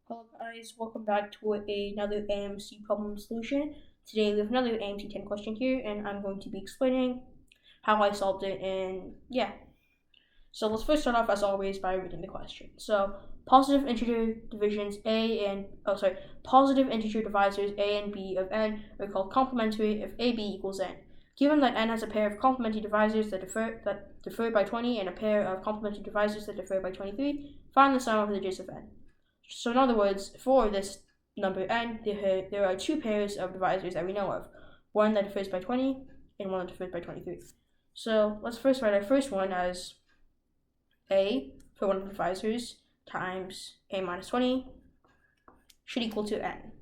Hello guys, welcome back to another AMC problem solution. Today we have another AMC 10 question here, and I'm going to be explaining how I solved it, and yeah. So let's first start off as always by reading the question. So positive integer divisions positive integer divisors a and b of n are called complementary if ab equals n. Given that n has a pair of complementary divisors that differ by 20 and a pair of complementary divisors that differ by 23, find the sum of the digits of n. So in other words, for this number n, there are two pairs of divisors that we know of. One that differs by 20 and one that differs by 23. So let's first write our first one as a for one of the divisors times a minus 20 should equal to n.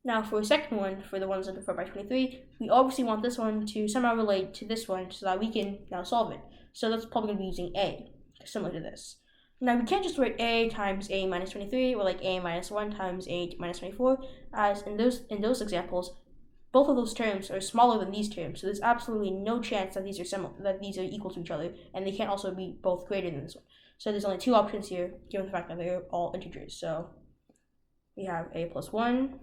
Now for the second one, for the ones that differ by 23, we obviously want this one to somehow relate to this one so that we can now solve it. So that's probably going to be using a, similar to this. Now we can't just write a times a minus 23 or like a minus 1 times a minus 24, as in those examples, both of those terms are smaller than these terms, so there's absolutely no chance that these are equal to each other, and they can't also be both greater than this one. So there's only two options here, given the fact that they're all integers. So we have a plus 1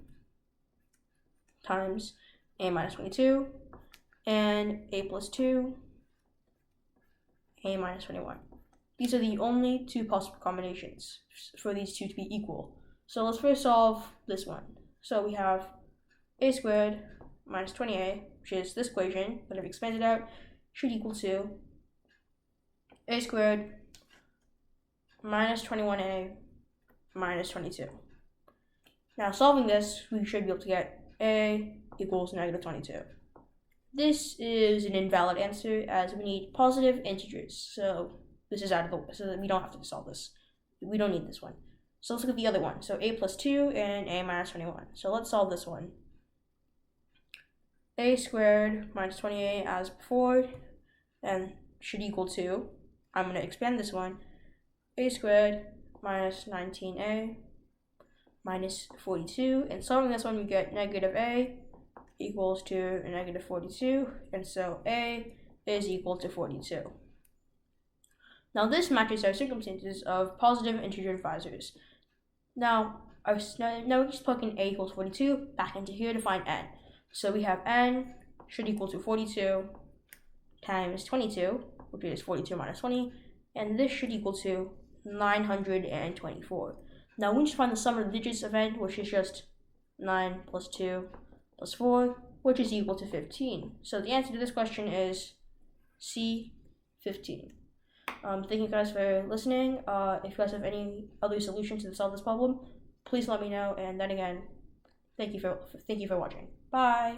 times a minus 22 and a plus 2 a minus 21. These are the only two possible combinations for these two to be equal. So let's first solve this one. So we have a squared minus 20a, which is this equation that I've expanded out, should equal to a squared minus 21a minus 22. Now solving this, we should be able to get a equals negative 22. This is an invalid answer as we need positive integers. So this is out of the way, so that we don't have to solve this. We don't need this one. So let's look at the other one. So a plus 2 and a minus 21. So let's solve this one. A squared minus 28 as before, and should equal to, I'm going to expand this one, a squared minus 19a minus 42. And solving this one, we get negative a equals to a negative 42, and so a is equal to 42. Now this matches our circumstances of positive integer divisors. Now we just plug in a equals 42 back into here to find n. So we have n should equal to 42 times 22, which is 42 minus 20, and this should equal to 924. Now we need to find the sum of the digits of n, which is just 9 plus 2 plus 4, which is equal to 15. So the answer to this question is C, 15. Thank you guys for listening. If you guys have any other solutions to solve this problem, please let me know. And then again, thank you for watching. Bye.